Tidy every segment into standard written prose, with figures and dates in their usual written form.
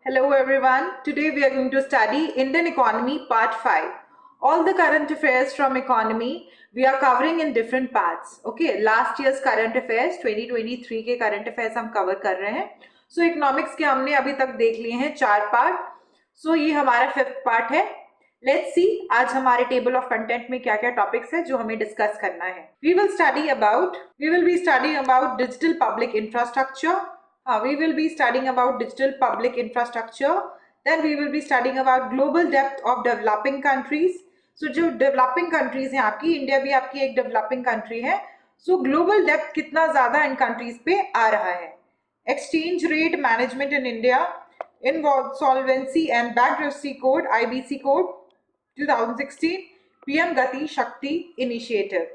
Hello everyone. Today we are going to study Indian economy part 5. All the current affairs from economy we are covering in different parts. Okay, last year's current affairs 2023 के current affairs हम cover कर रहे हैं. So economics के हमने अभी तक देख लिए हैं 4 part. So ये हमारा 5th part है. Let's see आज हमारे table of content में क्या क्या topics है जो हमें discuss करना है. We will be studying about digital public infrastructure. We will be studying about digital public infrastructure. Then we will be studying about global depth of developing countries. So जो developing countries हैं आपकी, India भी आपकी एक developing country है. So global depth कितना ज़्यादा इन countries पे आ रहा है. Exchange rate management in India, insolvency and bankruptcy code, IBC code 2016, PM गति शक्ति initiative.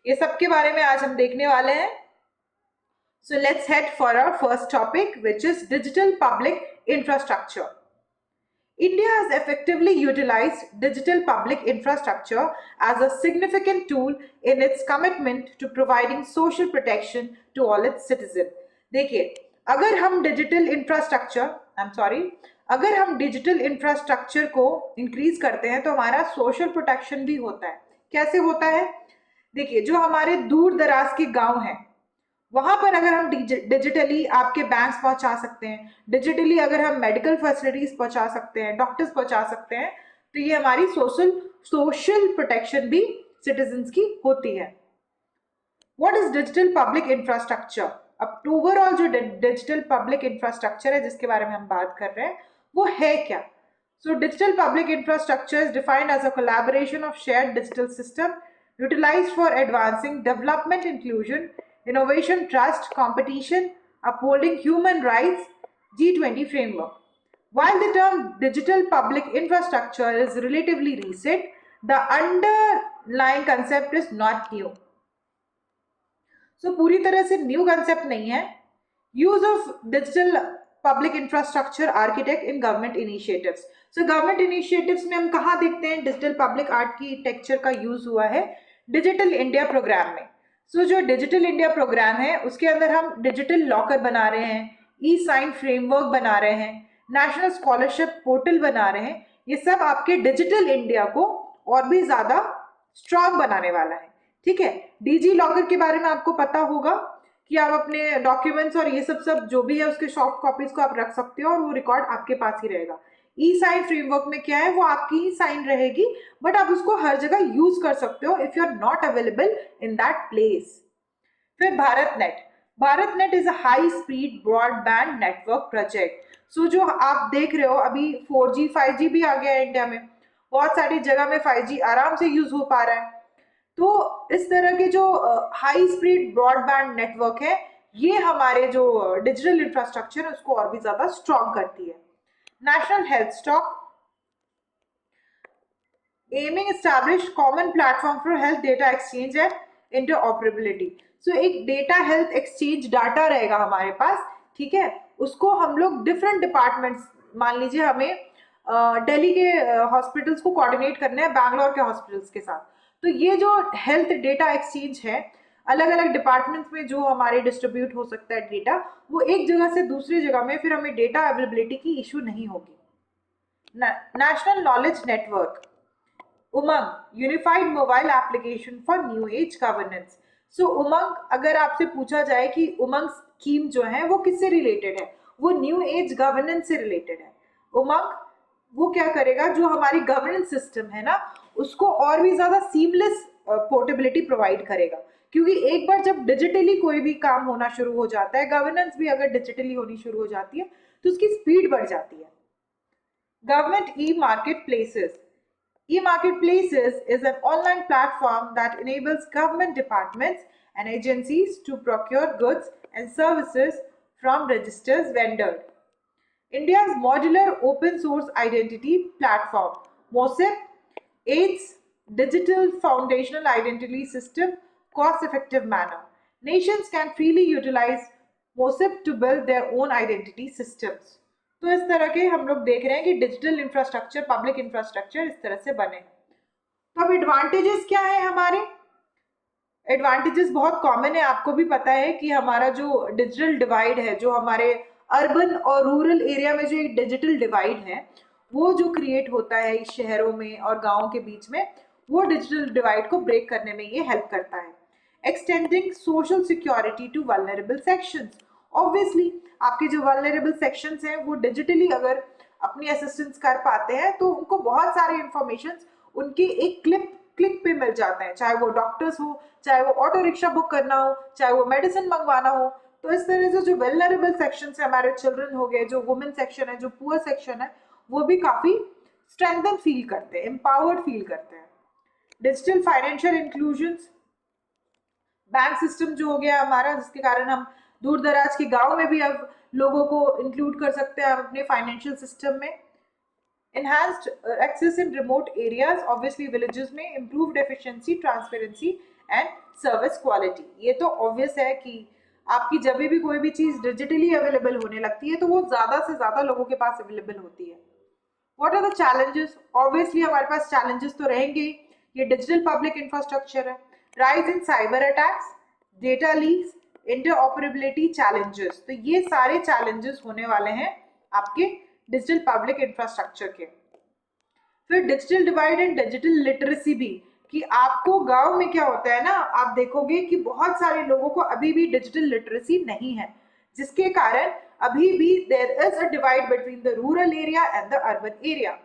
ये सब के बारे में आज हम देखने वाले हैं. So let's head for our first topic, which is digital public infrastructure. India has effectively utilized digital public infrastructure as a significant tool in its commitment to providing social protection to all its citizens. देखिए, अगर हम digital infrastructure को increase करते हैं तो हमारा social protection भी होता है. कैसे होता है? देखिए, जो हमारे दूर दराज के गांव हैं वहां पर अगर हम डिजिटली आपके बैंक्स पहुंचा सकते हैं, डिजिटली अगर हम मेडिकल फैसिलिटीज पहुंचा सकते हैं, डॉक्टर्स पहुंचा सकते हैं, तो ये हमारी सोशल प्रोटेक्शन भी सिटीजन्स की होती है. What is digital public infrastructure? अब ओवरऑल जो डिजिटल पब्लिक इंफ्रास्ट्रक्चर है जिसके बारे में हम बात कर रहे हैं वो है क्या? So digital public infrastructure is defined as a collaboration of shared digital system utilised for advancing development, inclusion, innovation, trust, competition, upholding human rights, G20 framework. While the term digital public infrastructure is relatively recent, the underlying concept is not new. So पूरी तरह से new concept नहीं है. Use of digital public infrastructure architect in government initiatives. So government initiatives में हम कहाँ देखते हैं digital public architecture का use हुआ है? Digital India program में. जो डिजिटल इंडिया प्रोग्राम है उसके अंदर हम डिजिटल लॉकर बना रहे हैं, ई साइन फ्रेमवर्क बना रहे हैं, नेशनल स्कॉलरशिप पोर्टल बना रहे हैं. ये सब आपके डिजिटल इंडिया को और भी ज्यादा स्ट्रांग बनाने वाला है. ठीक है, डीजी लॉकर के बारे में आपको पता होगा कि आप अपने डॉक्यूमेंट्स और ये सब जो भी है उसके सॉफ्ट कॉपीज को आप रख सकते हो और वो रिकॉर्ड आपके पास ही रहेगा. ई साइन फ्रेमवर्क में क्या है, वो आपकी ही साइन रहेगी बट आप उसको हर जगह यूज कर सकते हो if you are not available in that place. फिर Bharat net is a high speed broadband network project. जो आप देख रहे हो अभी 4G 5G भी आ गया है इंडिया में, बहुत सारी जगह में 5G आराम से यूज हो पा रहा है. तो इस तरह के जो हाई स्पीड ब्रॉडबैंड नेटवर्क है ये हमारे जो डिजिटल इंफ्रास्ट्रक्चर है उसको और भी ज्यादा स्ट्रॉन्ग करती है. National Health Stock, aiming established common platform for health data exchange and interoperability. एक डेटा हेल्थ एक्सचेंज डाटा रहेगा हमारे पास, ठीक है, उसको हम लोग डिफरेंट डिपार्टमेंट्स, मान लीजिए हमें दिल्ली के हॉस्पिटल्स को कोऑर्डिनेट करना है बैंगलोर के हॉस्पिटल्स के साथ, तो ये जो हेल्थ डेटा एक्सचेंज है अलग अलग डिपार्टमेंट्स में जो हमारे डिस्ट्रीब्यूट हो सकता है डेटा, वो एक जगह से दूसरी जगह में फिर हमें डेटा अवेलेबिलिटी की इशू नहीं होगी. National knowledge network, Umang, unified mobile application for new age governance. Umang, अगर आपसे पूछा जाए कि उमंग स्कीम जो है वो किससे रिलेटेड है, वो न्यू एज गवर्नेंस से रिलेटेड है. उमंग वो क्या करेगा, जो हमारी गवर्नेंस सिस्टम है ना उसको और भी ज्यादा सीमलेस पोर्टेबिलिटी प्रोवाइड करेगा, क्योंकि एक बार जब डिजिटली कोई भी काम होना शुरू हो जाता है, गवर्नेंस भी अगर डिजिटली होनी शुरू हो जाती है तो उसकी स्पीड बढ़ जाती है. Government e market places. E-marketplaces is an online platform that enables government departments and agencies to procure goods and services from registered vendors. India's modular open source identity platform, MOSIP, aids digital foundational identity system cost-effective manner. Nations can freely utilize MOSIP to build their own identity systems. तो इस तरह के हम लोग देख रहे हैं कि डिजिटल इंफ्रास्ट्रक्चर, पब्लिक इंफ्रास्ट्रक्चर इस तरह से बने. तो अब एडवांटेजेस क्या है हमारे? एडवांटेजेस बहुत कॉमन है, आपको भी पता है कि हमारा जो डिजिटल डिवाइड है, जो हमारे अर्बन और रूरल एरिया में जो एक डिजिटल डिवाइड है वो जो क्रिएट होता है इस शहरों में और गाँव के बीच में, वो डिजिटल डिवाइड को ब्रेक करने में ये हेल्प करता है। Extending social security to vulnerable sections, obviously आपके जो वल्नरेबल सेक्शंस हैं वो डिजिटली अगर अपनी असिस्टेंस कर पाते हैं तो उनको बहुत सारे इंफॉर्मेशन उनके एक क्लिक पे मिल जाते हैं, चाहे वो डॉक्टर्स हो, चाहे वो ऑटो रिक्शा बुक करना हो, चाहे वो मेडिसिन मंगवाना हो। तो इस तरह से जो वेलनरेबल सेक्शन है, हमारे चिल्ड्रन हो गए, जो वुमेन सेक्शन है, जो पुअर सेक्शन है, वो भी काफी स्ट्रेंथन फील करते हैं, एम्पावर्ड फील करते हैं। Digital financial inclusion, bank system जो हो गया हमारा, जिसके कारण हम दूर दराज के गांव में भी अब लोगों को इंक्लूड कर सकते हैं अपने फाइनेंशियल सिस्टम में। Enhanced access in remote areas, obviously villages में improved efficiency, transparency and service quality। ये तो obvious है कि आपकी जब भी कोई भी चीज डिजिटली अवेलेबल होने लगती है तो वो ज्यादा से ज्यादा लोगों के पास अवेलेबल होती है। What are the challenges? Obviously हमारे पास challenges तो रहेंगे। ये डिजिटल पब्लिक इंफ्रास्ट्रक्चर है, rise in cyber attacks, data leaks, interoperability challenges, तो ये सारे चैलेंजेस होने वाले हैं आपके डिजिटल पब्लिक इंफ्रास्ट्रक्चर के। फिर digital divide and digital literacy भी, कि आपको गांव में क्या होता है ना, आप देखोगे कि बहुत सारे लोगों को अभी भी डिजिटल लिटरेसी नहीं है, जिसके कारण अभी भी there is a divide between the rural area and the urban area.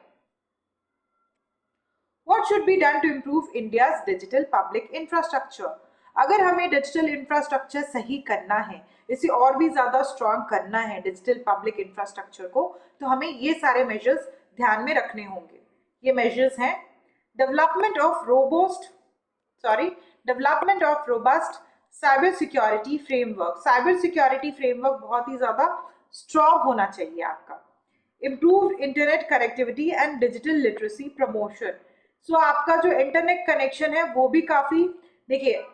What should be done to improve India's digital public infrastructure? अगर हमें डिजिटल इंफ्रास्ट्रक्चर सही करना है, इसे और भी ज्यादा स्ट्रॉन्ग करना है डिजिटल पब्लिक इंफ्रास्ट्रक्चर को, तो हमें ये सारे मेजर्स ध्यान में रखने होंगे। ये मेजर्स हैं development of robust cyber security framework. Cyber security framework बहुत ही ज्यादा स्ट्रॉन्ग होना चाहिए आपका। Improved internet connectivity and digital literacy promotion. So आपका जो इंटरनेट कनेक्शन है वो भी काफी, देखिए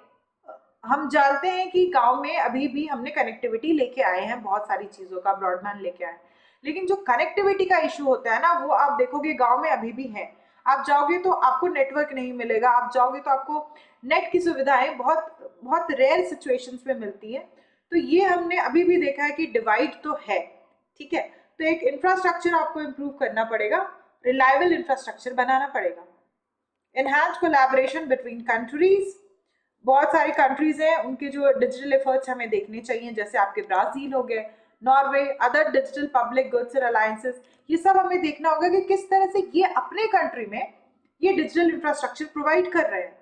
हम जानते हैं कि गांव में अभी भी हमने कनेक्टिविटी लेके आए हैं, बहुत सारी चीजों का ब्रॉडबैंड लेके आए हैं, लेकिन जो कनेक्टिविटी का इशू होता है ना, वो आप देखोगे गांव में अभी भी है। आप जाओगे तो आपको नेटवर्क नहीं मिलेगा, आप जाओगे तो आपको नेट की सुविधाएं बहुत बहुत रेयर सिचुएशंस में मिलती है। तो ये हमने अभी भी देखा है कि डिवाइड तो है, ठीक है। तो एक इंफ्रास्ट्रक्चर आपको इम्प्रूव करना पड़ेगा, रिलायबल इंफ्रास्ट्रक्चर बनाना पड़ेगा। एनहांस कोलैबोरेशन बिटवीन कंट्रीज, बहुत सारी कंट्रीज हैं, उनके जो डिजिटल एफर्ट्स हमें देखने चाहिए, जैसे आपके ब्राजील हो गए, Norway, other digital public goods and alliances, ये सब हमें देखना होगा कि किस तरह से ये अपने कंट्री में ये डिजिटल इंफ्रास्ट्रक्चर प्रोवाइड कर रहे हैं।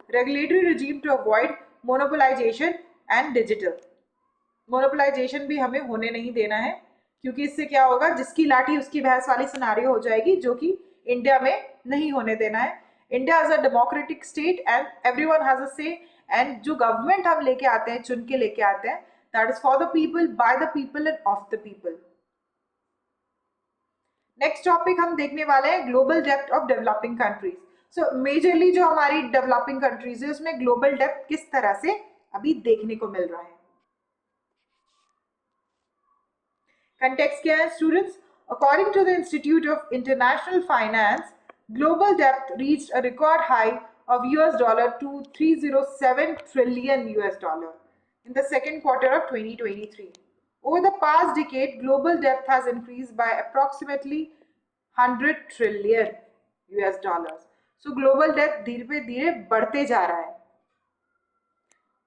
Regulatory regime to avoid monopolisation and digital, monopolisation भी हमें होने नहीं देना है, क्योंकि इससे क्या होगा, जिसकी लाठी उसकी भैंस वाली सिनारियो हो जाएगी, जो कि इंडिया में नहीं होने देना है। India is a democratic state and everyone has a से, एंड जो गवर्नमेंट हम लेके आते हैं, चुन के लेके आते हैं, that is for the people, by the people end of the people. Next topic हम देखने वाले हैं global depth of developing countries. So majorly जो हमारी डेवलपिंग कंट्रीज है उसमें ग्लोबल डेप्थ किस तरह से अभी देखने को मिल रहा है। कंटेक्स्ट क्या है students? According to the Institute of International Finance, global debt reached a record high of $2,307 trillion in the second quarter of 2023. Over the past decade, global debt has increased by approximately $100 trillion. So global debt धीरे बढ़ते जा रहा है।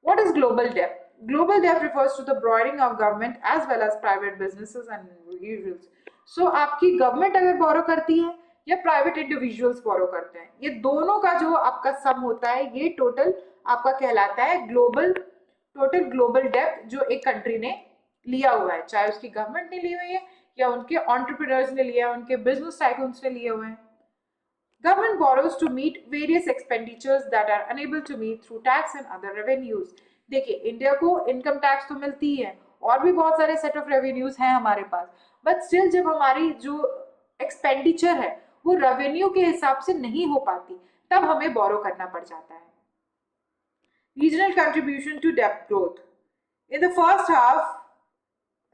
What is global debt? Global debt refers to the borrowing of government as well as private businesses and individuals. So आपकी government अगर बोरो करती है या प्राइवेट इंडिविजुअल्स बोरो करते हैं, ये दोनों का जो आपका सम होता है, ये टोटल आपका कहलाता है टोटल ग्लोबल डेब्ट जो एक कंट्री ने लिया हुआ है, चाहे उसकी गवर्नमेंट ने ली हुई है या उनके एंटरप्रेन्योर्स ने लिया है, उनके बिजनेस टाइकून्स ने लिए हुए हैं। Government borrows to meet various expenditures that are unable to meet through tax and other revenues. देखिए इंडिया को इनकम टैक्स तो मिलती है और भी बहुत सारे सेट ऑफ रेवेन्यूज हैं हमारे पास, बट स्टिल जब हमारी जो एक्सपेंडिचर है वो रेवेन्यू के हिसाब से नहीं हो पाती, तब हमें बोरो करना पड़ जाता है। रीजनल कंट्रीब्यूशन टू डेब्ट growth. In the first half,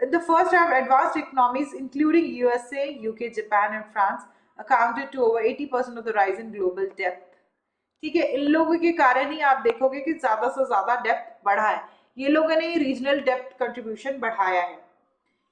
advanced economies including USA, UK, Japan and France accounted to over 80% of the rise in global debt. ठीक है, इन लोगों के कारण ही आप देखोगे कि ज्यादा से ज्यादा डेप्थ बढ़ा है, ये लोगों ने रीजनल डेप्थ कंट्रीब्यूशन बढ़ाया है।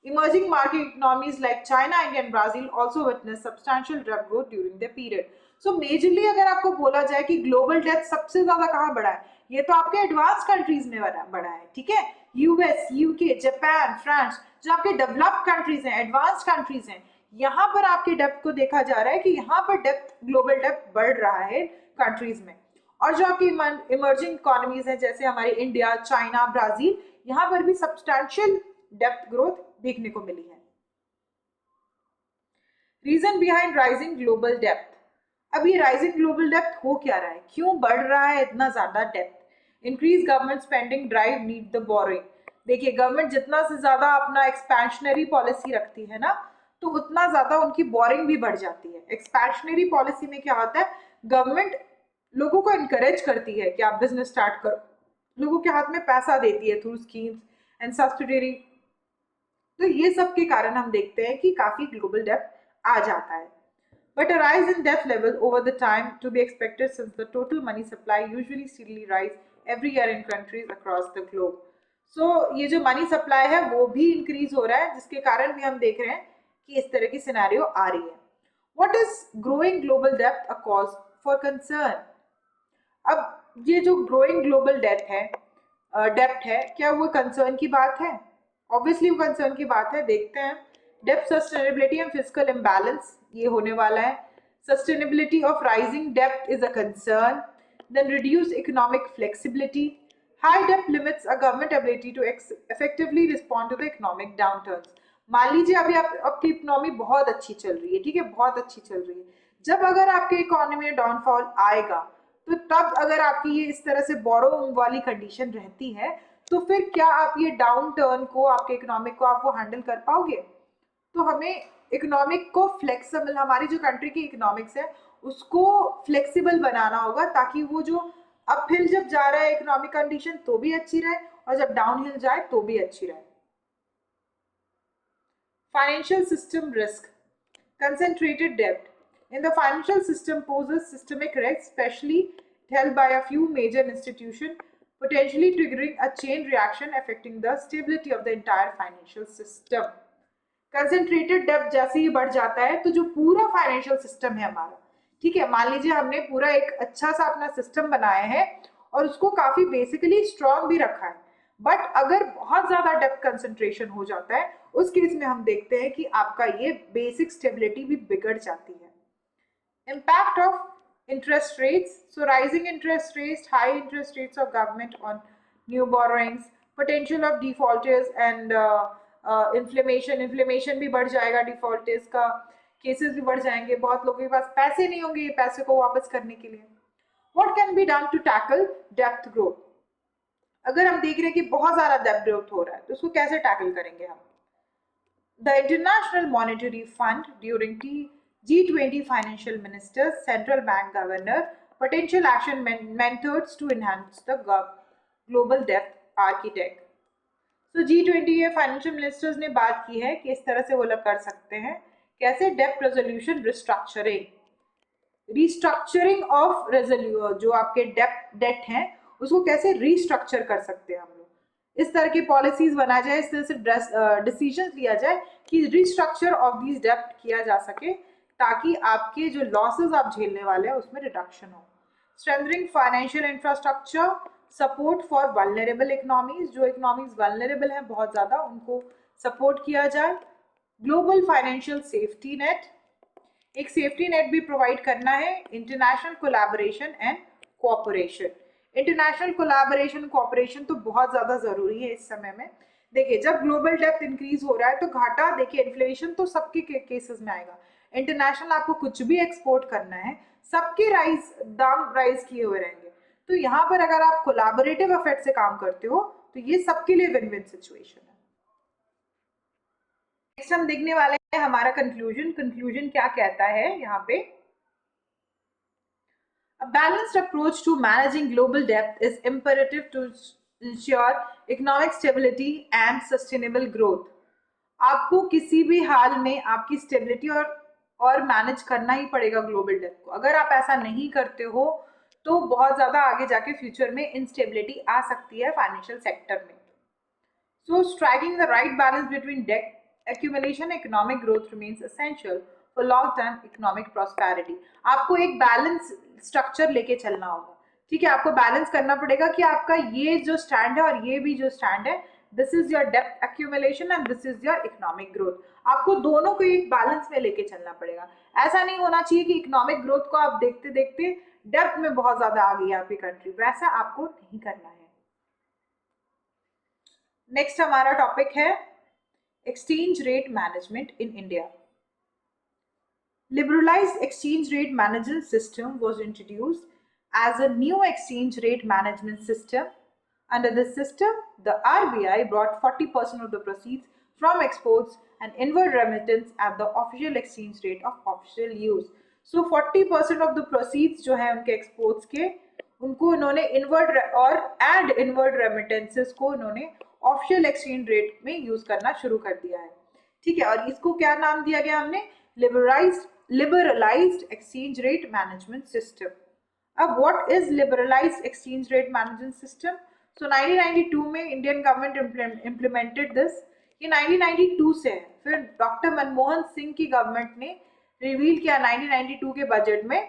Emerging market economies like China, India and Brazil also witnessed substantial debt growth during the period. So majorly अगर आपको बोला जाए कि ग्लोबल डेथ सबसे ज्यादा कहाँ बढ़ा है, ये तो आपके एडवांस कंट्रीज में बढ़ा है, ठीक है, यूएस, यूके, जापान, फ्रांस, जो आपके डेवलप्ड कंट्रीज हैं, एडवांस्ड कंट्रीज हैं, यहाँ पर आपके डेप्थ को देखा जा रहा है कि यहाँ पर डेप्थ, ग्लोबल डेप्थ बढ़ रहा है कंट्रीज में। और जो आपकी इमर्जिंग इकोनॉमीज हैं जैसे हमारे इंडिया, चाइना, ब्राजील, यहाँ पर भी सब्सटैंशियल डेप्थ ग्रोथ देखने को मिली है। Reason behind rising global depth. अब ये राइजिंग ग्लोबल डेप्थ हो क्या रहा है, क्यों बढ़ रहा है इतना ज्यादा depth? Increase government spending drive need the borrowing. देखिए गवर्नमेंट जितना से ज्यादा अपना एक्सपेंशनरी पॉलिसी रखती है ना, तो उतना ज्यादा उनकी बोरिंग भी बढ़ जाती है। एक्सपेंशनरी पॉलिसी में क्या होता है, गवर्नमेंट लोगों को इनकरेज करती है कि आप बिजनेस स्टार्ट करो, लोगों के हाथ में पैसा देती है थ्रू स्कीम्स एंड सब्सिडरी। तो ये सब के कारण हम देखते हैं कि काफी ग्लोबल डेप्थ आ जाता है। But a rise in debt level over the time to be expected since the total money supply usually steadily rise every year in countries across the globe. So ये जो मनी सप्लाई है वो भी increase हो रहा है, जिसके कारण भी हम देख रहे हैं कि इस तरह की सिनेरियो आ रही है। What is growing global debt a cause for concern? अब ये जो ग्रोइंग ग्लोबल डेप्थ है, क्या वो कंसर्न की बात है? ऑब्वियसली वो कंसर्न की बात है। देखते हैं, depth sustainability and physical imbalance ये होने वाला है। Sustainability of rising depth is a concern, then reduce economic flexibility, high depth limits a government ability to effectively respond to the economic डाउनटर्न्स। मान लीजिए अभी आपकी इकोनॉमी बहुत अच्छी चल रही है, ठीक है, बहुत अच्छी चल रही है, जब अगर आपके इकोनॉमी में डाउनफॉल आएगा तो तब अगर आपकी ये इस तरह से बोरो वाली कंडीशन रहती है, तो फिर क्या आप ये डाउन टर्न को, आपके इकोनॉमिक को आप वो हैंडल कर पाओगे? तो हमें इकोनॉमिक को फ्लेक्सिबल, हमारी जो कंट्री की इकोनॉमिक्स है उसको फ्लेक्सिबल बनाना होगा, ताकि वो जो अपहिल जब जा रहा है इकोनॉमिक कंडीशन तो भी अच्छी रहे, और जब डाउनहिल जाए तो भी अच्छी रहे। Financial system risk, concentrated debt in the financial system poses systemic risk, especially held by a few major institutions, potentially triggering a chain reaction affecting the stability of the entire financial system. Concentrated debt जैसे ही बढ़ जाता है तो जो पूरा financial system है हमारा, ठीक है, मान लीजिए हमने पूरा एक अच्छा सा अपना सिस्टम बनाया है और उसको काफी बेसिकली स्ट्रॉन्ग भी रखा है, बट अगर बहुत ज्यादा डेप्थ कंसंट्रेशन हो जाता है उस केस में हम देखते हैं कि आपका ये बेसिक स्टेबिलिटी भी बिगड़ जाती है। Impact of interest rates, so rising interest rates, high interest rates of government on new borrowings, potential of defaulters and inflammation भी बढ़ जाएगा, डिफॉल्टर्स का केसेस भी बढ़ जाएंगे, बहुत लोगों के पास पैसे नहीं होंगे ये पैसे को वापस करने के लिए। What can be done to tackle debt growth? अगर हम देख रहे हैं कि बहुत ज्यादा डेप्थ ग्रोथ हो रहा है तो उसको कैसे टैकल करेंगे हम? The International Monetary Fund during G20 financial ministers, central bank governor, potential action methods to enhance the global debt architect. So G20 के फाइनेंशियल मिनिस्टर्स ने बात की है कि इस तरह से वो लोग कर सकते हैं, कैसे डेप्थ रेजोल्यूशन, रिस्ट्रक्चरिंग ऑफ जो आपके डेट हैं उसको कैसे रिस्ट्रक्चर कर सकते हैं हम लोग, इस तरह की पॉलिसीज बनाया जाए, इस तरह से डिसीजन लिया जाए कि रिस्ट्रक्चर ऑफ दीज डेप्ट किया जा सके, ताकि आपके जो लॉसेस आप झेलने वाले हैं उसमें रिडक्शन हो। Strengthening financial infrastructure, support for vulnerable economies, जो इकोनॉमीज वल्नरेबल हैं बहुत ज्यादा उनको सपोर्ट किया जाए। ग्लोबल फाइनेंशियल सेफ्टी नेट, एक सेफ्टी नेट भी प्रोवाइड करना है। International collaboration and cooperation, international collaboration cooperation तो बहुत ज्यादा जरूरी है इस समय में। देखिए जब ग्लोबल डेप्थ इंक्रीज हो रहा है तो घाटा, देखिए इन्फ्लेशन तो सबके केसेस में आएगा, इंटरनेशनल आपको कुछ भी एक्सपोर्ट करना है सबके दाम राइज किए हुए रहेंगे, तो यहाँ पर अगर आप कोलैबोरेटिव इफेक्ट से काम करते हो तो ये सबके लिए विन विन सिचुएशन है। नेक्स्ट हम देखने वाले हैं हमारा कंक्लूजन क्या कहता है यहाँ पे। A balanced approach to managing global debt is imperative to ensure economic stability and sustainable growth. आपको किसी भी हाल में आपकी स्टेबिलिटी और मैनेज करना ही पड़ेगा ग्लोबल डेप्थ को। अगर आप ऐसा नहीं करते हो तो बहुत ज्यादा आगे जाके फ्यूचर में इंस्टेबिलिटी आ सकती है फाइनेंशियल सेक्टर में। So striking the right balance between accumulation economic growth remains essential for long term economic prosperity. आपको एक बैलेंस स्ट्रक्चर लेके चलना होगा, ठीक है। आपको बैलेंस करना पड़ेगा कि आपका ये जो स्टैंड है और ये भी जो स्टैंड है, this is your depth accumulation and this is your economic growth. आपको दोनों को एक बैलेंस में लेके चलना पड़ेगा। ऐसा नहीं होना चाहिए कि इकोनॉमिक ग्रोथ को आप देखते देखते डेप्थ में बहुत ज्यादा आ गई आपकी कंट्री, वैसा आपको नहीं करना है। नेक्स्ट हमारा टॉपिक है exchange rate management in India. Liberalized exchange rate management system was introduced as a new exchange rate management system. Under this system, the RBI brought 40% of the proceeds from exports and inward remittance at the official exchange rate of official use. So 40% of the proceeds जो है उनके exports के, उनको इन्होंने inward और and inward remittances को इन्होंने official exchange rate में use करना शुरू कर दिया है, ठीक है। और इसको क्या नाम दिया गया हमने? liberalized exchange rate management system. अब what is liberalized exchange rate management system? So 1992 में इंडियन गवर्नमेंट implemented this. ये 1992 से है। फिर डॉक्टर मनमोहन सिंह की गवर्नमेंट ने रिवील किया 1992 के बजट में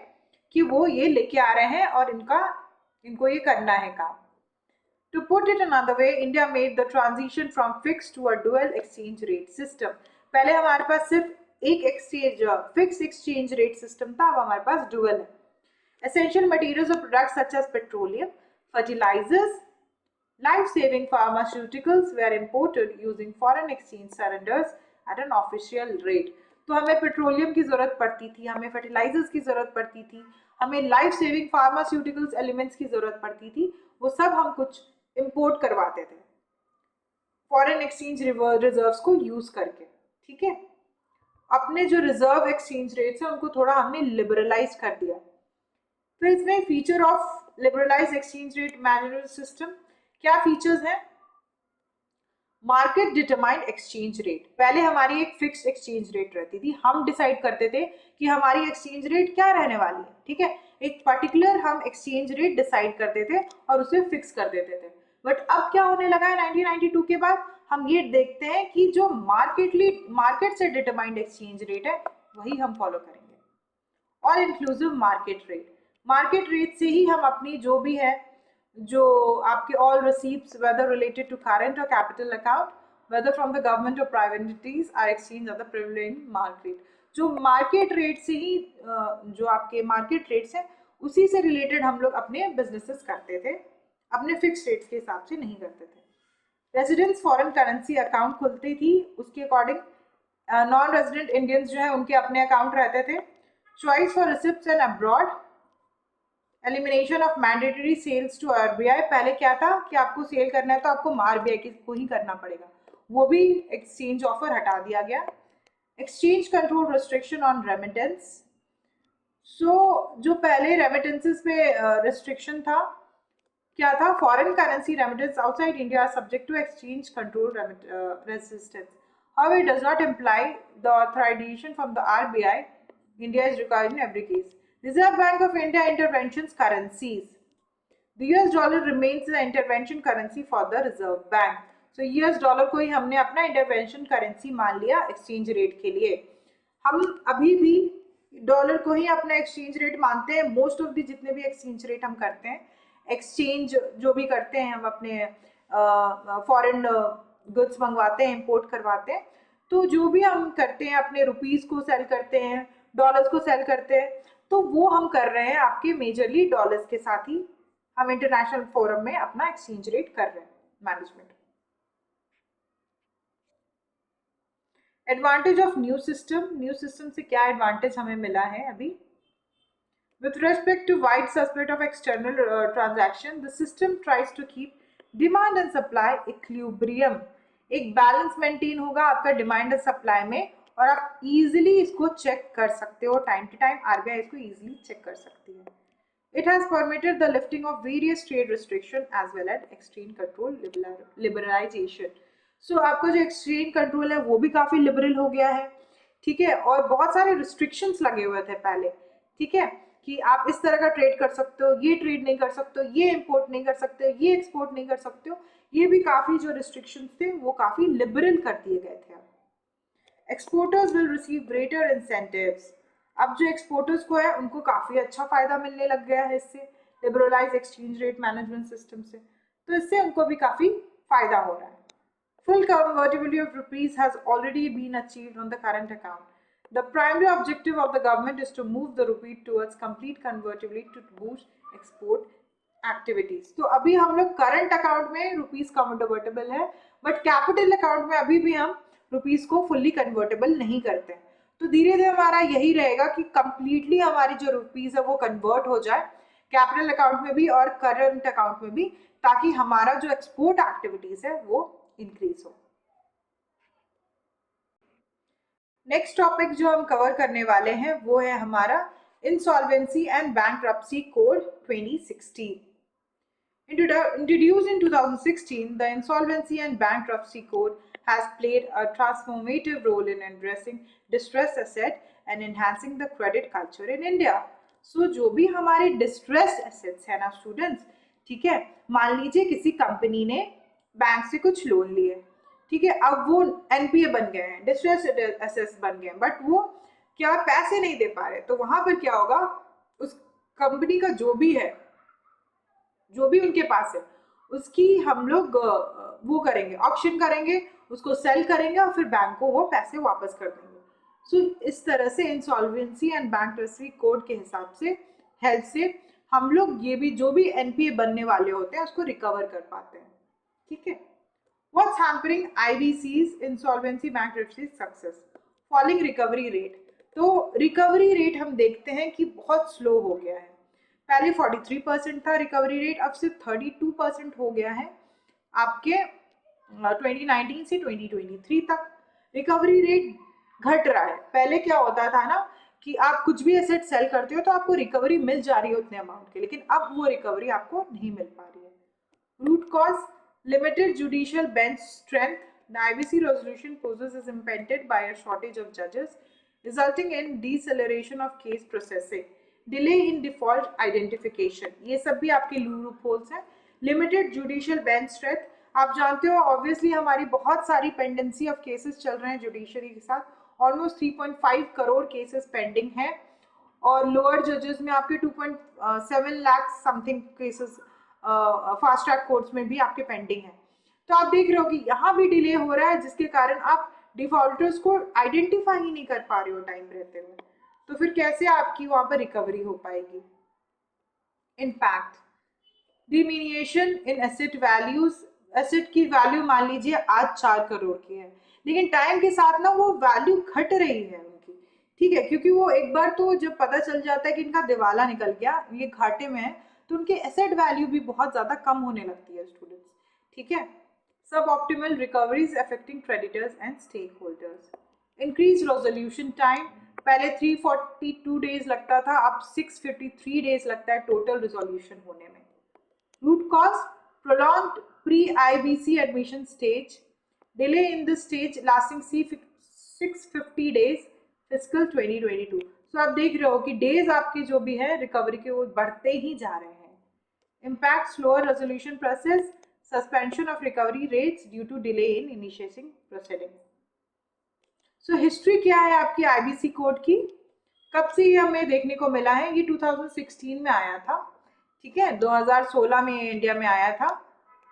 कि वो ये लेके आ रहे हैं और इनको ये करना है काम। To put it another way, India made the transition from fixed to a dual exchange rate system. पहले हमारे पास सिर्फ एक फिक्स एक्सचेंज रेट सिस्टम था, अब हमारे पास डुअल है। एसेंशियल मटेरियल्स और products such as petroleum, fertilisers, life saving pharmaceuticals were imported using foreign exchange surrenders at an official rate. तो हमें पेट्रोलियम की जरूरत पड़ती थी, हमें फर्टिलाइजर्स की जरूरत पड़ती थी, हमें लाइफ सेविंग फार्मास्यूटिकल्स एलिमेंट्स की जरूरत पड़ती थी, वो सब हम कुछ इम्पोर्ट करवाते थे फॉरेन एक्सचेंज रिजर्व्स को यूज करके, ठीक है। अपने जो रिजर्व एक्सचेंज रेट्स है उनको थोड़ा हमने लिबरलाइज कर दिया। फिर इसमें feature of liberalise exchange rate management system, क्या फीचर्स हैं? Market determined exchange rate. पहले हमारी एक फिक्स्ड एक्सचेंज रेट रहती थी, हम डिसाइड करते थे कि हमारी एक्सचेंज रेट क्या रहने वाली है, ठीक है। एक पर्टिकुलर हम एक्सचेंज रेट डिसाइड करते थे और उसे फिक्स कर देते थे। बट अब क्या होने लगा है 1992 के बाद? हम ये देखते हैं कि जो मार्केट से डिटरमाइंड एक्सचेंज रेट है वही हम फॉलो करेंगे। और इंक्लूसिव मार्केट रेट से ही हम अपनी जो भी है, जो आपके all receipts whether related to current और capital account, whether from the government और private entities are exchange at the prevailing market. जो मार्केट रेट से ही जो आपके मार्केट रेट्स हैं उसी से रिलेटेड हम लोग अपने बिजनेसेस करते थे, अपने फिक्स रेट्स के हिसाब से नहीं करते थे। रेजिडेंट्स फॉरेन करेंसी अकाउंट खुलती थी, उसके अकॉर्डिंग नॉन रेजिडेंट इंडियंस जो है उनके अपने अकाउंट रहते थे। Choice for receipts and abroad, elimination of mandatory sales to RBI. पहले क्या था कि आपको सेल करना है तो आपको आरबीआई को ही करना पड़ेगा, वो भी एक्सचेंज ऑफर हटा दिया गया। Exchange control restriction on remittance. So जो पहले रेमिटेंसेस पे रिस्ट्रिक्शन था, क्या था? Foreign currency remittance outside India subject to exchange control resistance. However, it does not imply the authorization from the RBI. India is required in every case. Reserve Bank of India interventions currencies. The US dollar remains the intervention currency for the Reserve Bank. So US dollar को ही हमने अपना intervention currency मान लिया exchange rate के लिए। हम अभी भी डॉलर को ही अपना एक्सचेंज रेट मानते हैं। मोस्ट ऑफ दी जितने भी एक्सचेंज रेट हम करते हैं, एक्सचेंज जो भी करते हैं हम अपने फॉरेन गुड्स मंगवाते हैं, इंपोर्ट करवाते हैं, तो जो भी हम करते हैं अपने रुपीस को सेल करते हैं, डॉलर्स को सेल करते हैं, तो वो हम कर रहे हैं आपके मेजरली डॉलर्स के साथ ही हम इंटरनेशनल फोरम में अपना एक्सचेंज रेट कर रहे हैं management. Advantage of new system से क्या एडवांटेज हमें मिला है अभी? With respect to wide subset of external transaction, the system tries to keep demand and supply equilibrium. एक बैलेंस मेंटेन होगा आपका डिमांड एंड सप्लाई में, और आप इजीली इसको चेक कर सकते हो, टाइम टू टाइम आरबीआई इसको इजीली चेक कर सकती है। It has permitted the lifting of various trade restriction as well as exchange control liberalization. So आपका जो एक्सचेंज कंट्रोल है वो भी काफी लिबरल हो गया है, ठीक है। और बहुत सारे रिस्ट्रिक्शंस लगे हुए थे पहले, ठीक है, कि आप इस तरह का ट्रेड कर सकते हो, ये ट्रेड नहीं कर सकते हो, ये इंपोर्ट नहीं कर सकते हो, ये एक्सपोर्ट नहीं कर सकते हो। ये भी काफी जो रिस्ट्रिक्शंस थे वो काफी लिबरल कर दिए गए थे। Exporters will receive greater incentives. अब जो एक्सपोर्टर्स को है उनको काफ़ी अच्छा फायदा मिलने लग गया है इससे, liberalise exchange rate management system से, तो इससे उनको भी काफ़ी फायदा हो रहा है। Full convertibility of rupees has already been achieved on the current account. The primary objective of the government is to move the rupee towards complete convertibility to boost export activities. तो अभी हम लोग करंट अकाउंट में rupees convertible है, but capital account में अभी भी हम रुपीज को फुल्ली कन्वर्टेबल नहीं करते। तो धीरे धीरे हमारा यही रहेगा कि कंप्लीटली हमारी जो रुपीज है वो कन्वर्ट हो जाए कैपिटल अकाउंट में भी और करंट अकाउंट में भी, ताकि हमारा जो एक्सपोर्ट एक्टिविटीज है वो इंक्रीज हो। नेक्स्ट टॉपिक जो हम कवर करने वाले हैं वो है हमारा insolvency and bankruptcy code 2016। Introduced in 2016, the Insolvency and Bankruptcy Code has played a transformative role in addressing distressed asset and enhancing the credit culture in India. So जो भी हमारे distressed assets है ना स्टूडेंट्स, ठीक है, मान लीजिए किसी कंपनी ने बैंक से कुछ लोन लिए, ठीक है, अब वो एनपीए बन गए हैं, डिस्ट्रेस्ड एसेट्स बन गए हैं, बट वो क्या पैसे नहीं दे पा रहे, तो वहां पर क्या होगा, उस कंपनी का जो भी है, जो भी उनके पास है, उसकी हम लोग वो करेंगे, ऑप्शन करेंगे, उसको सेल करेंगे और फिर बैंक को वो पैसे वापस कर देंगे। सो इस तरह से इंसॉल्वेंसी एंड बैंक्रप्सी कोड के हिसाब से, हेल्प से हम लोग ये भी जो भी एनपीए बनने वाले होते हैं उसको रिकवर कर पाते हैं, ठीक है। What's hampering IBC's insolvency bankruptcy success? Falling recovery rate. तो रिकवरी रेट हम देखते हैं कि बहुत स्लो हो गया है। पहले 43% था रिकवरी रेट, अब सिर्फ 32% हो गया है आपके 2019 से 2023 तक। रिकवरी रेट घट रहा है। पहले क्या होता था ना कि आप कुछ भी एसेट सेल करते हो तो आपको रिकवरी मिल जा रही है उतने अमाउंट के, लेकिन अब वो रिकवरी आपको नहीं मिल पा रही है। Root cause limited judicial bench strength. The IBC resolution process is impeded by a shortage of judges, resulting in deceleration of case processing, delay in default identification. ये सब भी आपके लूप होल्स हैं। Limited judicial bench strength, आप जानते हो obviously हमारी बहुत सारी पेंडेंसी ऑफ केसेस चल रहे हैं जुडिशरी के साथ, ऑलमोस्ट 3.5 करोड़ केसेस पेंडिंग है, और लोअर जजेस में आपके 2.7 lakh something cases fast track courts में भी आपके पेंडिंग है। तो आप देख रहे हो कि यहाँ भी डिले हो रहा है, जिसके कारण आप डिफॉल्टर्स को आइडेंटिफाई ही नहीं कर पा रहे हो टाइम रहते हुए, तो फिर कैसे आपकी वहां पर रिकवरी हो पाएगी। Impact diminution in asset values, asset की वैल्यू मान लीजिए आज 4 करोड़ की है, लेकिन टाइम के साथ ना वो वैल्यू घट रही है उनकी, ठीक है, क्योंकि वो एक बार तो जब पता चल जाता है कि इनका दिवाला निकल गया, ये घाटे में है, तो उनके एसेट वैल्यू भी बहुत ज्यादा कम होने लगती है स्टूडेंट्स, ठीक है। सब optimal recoveries affecting creditors and stake holders. Increase resolution time, पहले 342 डेज लगता था, अब 653 डेज लगता है टोटल रिजोल्यूशन होने में। Root cause prolonged pre IBC admission stage, delay in the stage lasting 650 days fiscal 2022। तो आप देख रहे हो कि डेज आपके जो भी है रिकवरी के वो बढ़ते ही जा रहे हैं। Impact slower resolution process, suspension of recovery rates due to delay in initiating proceeding. So history क्या है आपकी आईबीसी कोड की, कब से ये हमें देखने को मिला है, ये 2016 में आया था, ठीक है, 2016 में इंडिया में आया था।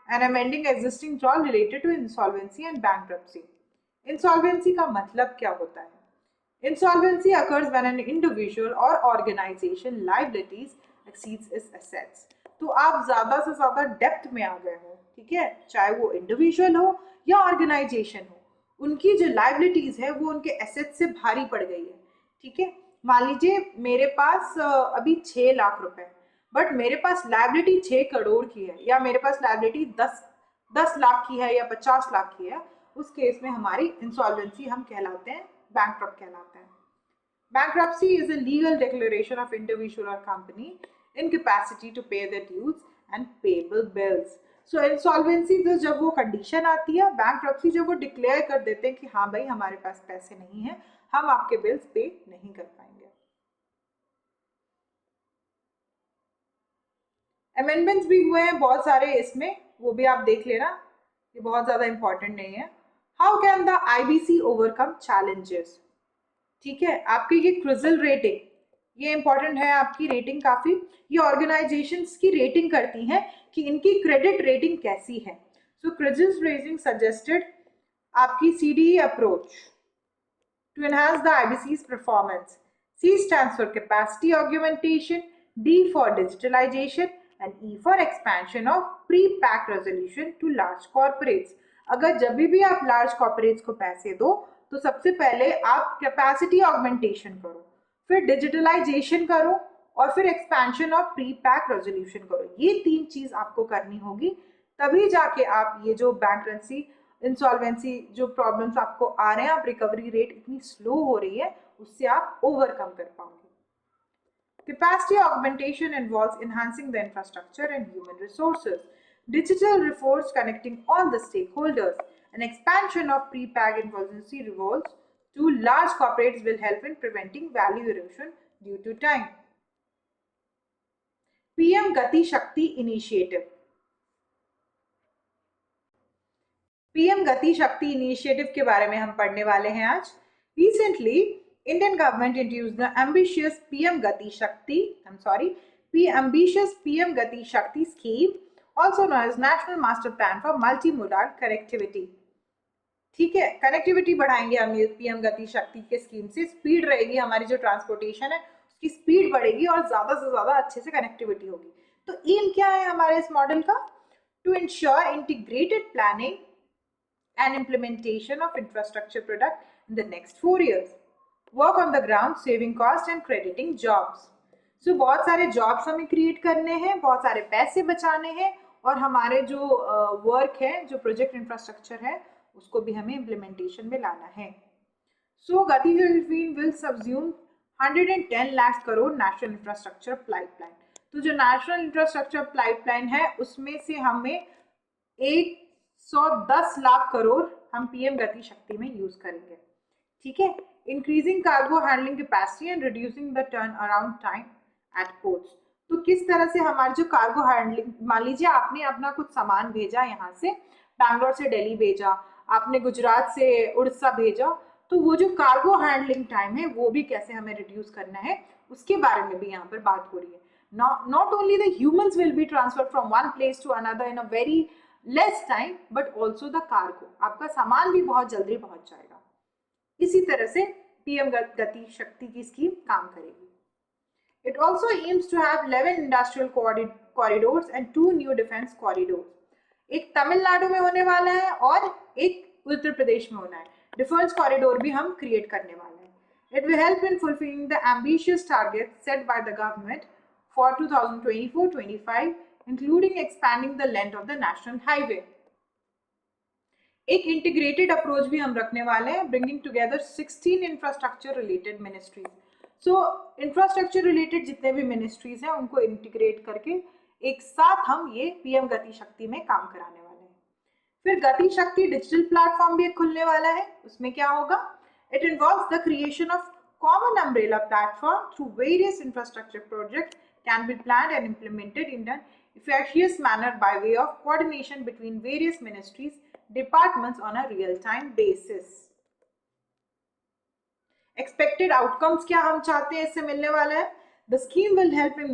An amending existing law related to insolvency and bankruptcy. Insolvency का मतलब क्या होता है? Insolvency occurs when an individual or organization liabilities exceeds its assets. तो आप ज्यादा से ज्यादा डेप्थ में आ गए हो, ठीक है, चाहे वो इंडिविजुअल हो या ऑर्गेनाइजेशन हो, उनकी जो लाइबिलिटीज है वो उनके एसेट से भारी पड़ गई है, ठीक है। मान लीजिए मेरे पास अभी 6 लाख रुपए, बट मेरे पास लाइबिलिटी 6 करोड़ की है, या मेरे पास लाइबिलिटी 10 लाख की है या 50 लाख की है, उस केस में हमारी इंसॉल्वेंसी हम कहलाते हैं, bankrupt कहलाते हैं। Bankruptcy is a legal declaration of individual or company incapacity to pay their dues and payable bills. So insolvency तो जब वो कंडीशन आती है, bankruptcy जब वो डिक्लेयर कर देते हैं कि हाँ भाई हमारे पास पैसे नहीं है, हम आपके बिल्स पे नहीं कर पाएंगे। अमेंडमेंट्स भी हुए हैं बहुत सारे इसमें, वो भी आप देख लेना, ये बहुत ज्यादा इंपॉर्टेंट नहीं है। How can the IBC overcome challenges? ठीक है, आपकी ये क्रिजल रेटिंग, ये इंपॉर्टेंट है, आपकी रेटिंग काफी, ये ऑर्गेनाइजेशंस की रेटिंग करती हैं कि इनकी क्रेडिट रेटिंग कैसी है। सो क्रिजल रेटिंग सजेस्टेड आपकी CDE approach to enhance the IBC's performance. C stands for capacity augmentation, D for digitalization, and E for expansion of pre-pack resolution to large corporates. अगर जब भी आप लार्ज कॉर्पोरेट्स को पैसे दो तो सबसे पहले आप कैपेसिटी ऑगमेंटेशन करो, फिर डिजिटलाइजेशन करो और फिर expansion of pre pack resolution करो। ये तीन चीज आपको करनी होगी, तभी जाके आप ये जो बैंक्रप्सी इंसॉल्वेंसी जो प्रॉब्लम्स आपको आ रहे हैं, आप रिकवरी रेट इतनी स्लो हो रही है, उससे आप ओवरकम कर पाओगे। Capacity augmentation involves enhancing the infrastructure and human resources. Digital reforms connecting all the stakeholders. An expansion of pre-pack insolvency revolves to large corporates will help in preventing value erosion due to time. PM Gati Shakti Initiative. PM गति शक्ति initiative के बारे में हम पढ़ने वाले हैं आज। Recently Indian government introduced the ambitious PM गति शक्ति scheme, also known as national master plan for multi modal connectivity. ठीक है, कनेक्टिविटी बढ़ाएंगे हम पीएम गति शक्ति के स्कीम से, स्पीड रहेगी हमारी जो ट्रांसपोर्टेशन है उसकी स्पीड बढ़ेगी और ज्यादा से ज्यादा अच्छे से कनेक्टिविटी होगी। तो एम क्या है हमारे इस मॉडल का? To ensure integrated planning and implementation of infrastructure product in the next 4 years. Work on the ground, saving cost and crediting jobs. So बहुत सारे jobs हमें create करने हैं, बहुत सारे पैसे बचाने हैं और हमारे जो work है, जो project infrastructure है, उसको भी हमें implementation में लाना है। So Gati Shakti will subsume 110 lakh crore national infrastructure pipeline. तो जो national infrastructure pipeline है उसमें से हमें 110 लाख करोड़ हम पीएम गति शक्ति में यूज करेंगे। ठीक है, increasing cargo handling capacity and reducing the turn around time at ports. तो किस तरह से हमारी जो कार्गो हैंडलिंग, मान लीजिए आपने अपना कुछ सामान भेजा, यहाँ से बैंगलोर से दिल्ली भेजा, आपने गुजरात से उड़ीसा भेजा, तो वो जो कार्गो हैंडलिंग टाइम है वो भी कैसे हमें रिड्यूस करना है, उसके बारे में भी यहाँ पर बात हो रही है। Not only the humans will be transferred from one place to another in a very less time, but also the cargo, आपका सामान भी बहुत जल्दी पहुंच जाएगा। इसी तरह से पीएम गति शक्ति की स्कीम काम करेगी। It also aims to have 11 industrial corridors and 2 new defense corridors. एक तमिलनाडु में होने वाला है और एक उत्तर प्रदेश में होना है। डिफेंस कॉरिडोर भी हम क्रिएट करने वाले हैं। It will help in fulfilling the ambitious targets set by the government for 2024-25, including expanding the length of the national highway. एक इंटीग्रेटेड अप्रोच भी हम रखने वाले हैं, bringing together 16 infrastructure related ministries. So infrastructure related जितने भी ministries हैं उनको इंटीग्रेट करके एक साथ हम ये पीएम गति शक्ति में काम कराने वाले हैं। फिर गति शक्ति डिजिटल प्लेटफॉर्म भी खुलने वाला है। उसमें क्या होगा? It involves the creation of common umbrella platform through various infrastructure project can be planned and implemented in an efficacious manner by way of coordination between various ministries, departments on a real-time basis. Expected outcomes क्या हम चाहते हैं इससे मिलने वाला है? The scheme will help in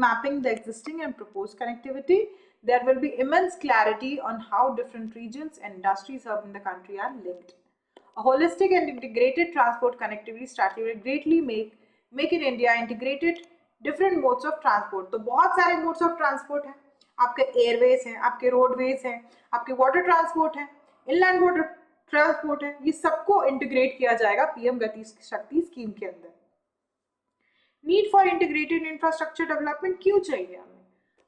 mapping the existing and proposed connectivity. There will be immense clarity on how different regions and industries served in the country are linked. A holistic and integrated transport connectivity strategy will greatly make in India integrated different modes of transport. तो बहुत सारे modes of transport हैं, आपके Airways हैं, आपके roadways हैं, आपके water transport हैं, इनलैंड वाटर ट्रांसपोर्ट है, ये सबको इंटीग्रेट किया जाएगा पीएम गति शक्ति स्कीम के अंदर। Need for integrated infrastructure development क्यों चाहिए हमें?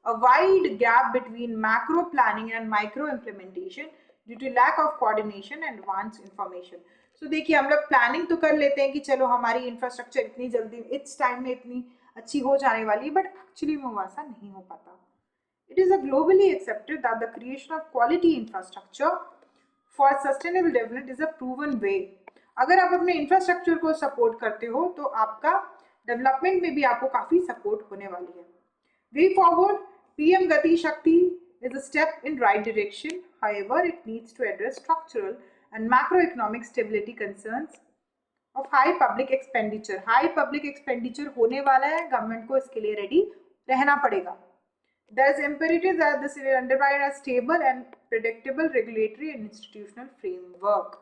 A wide gap between macro planning and micro implementation due to lack of coordination and advance information. So देखिए, हम लोग प्लानिंग तो कर लेते हैं कि चलो हमारी इंफ्रास्ट्रक्चर इतनी जल्दी इस टाइम में इतनी अच्छी हो जाने वाली है, बट एक्चुअली में वो ऐसा नहीं हो पाता। It is a globally accepted that the creation of quality infrastructure for sustainable development is a proven वे। अगर आप अपने इंफ्रास्ट्रक्चर को सपोर्ट करते हो तो आपका डेवलपमेंट में भी आपको काफी सपोर्ट होने वाली है। वे फॉरवर्ड पीएम गति शक्ति is a step in right direction. However, it needs to address structural and macroeconomic stability concerns of high public expenditure. High public expenditure होने वाला है, गवर्नमेंट को इसके लिए रेडी रहना पड़ेगा. There is imperative that this will underpin a stable and predictable regulatory and institutional framework.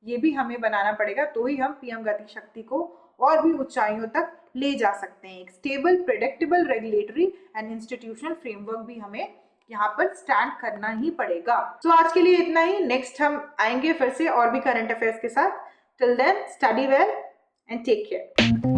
ये भी हमें बनाना पड़ेगा, तो ही हम पीएम गति शक्ति को और भी ऊंचाइयों तक ले जा सकते हैं. एक stable, predictable regulatory and institutional framework भी हमें यहाँ पर स्टैंड करना ही पड़ेगा. तो आज के लिए इतना ही. नेक्स्ट हम आएंगे फिर से और भी करंट अफेयर्स के साथ. Till then, study well and take care.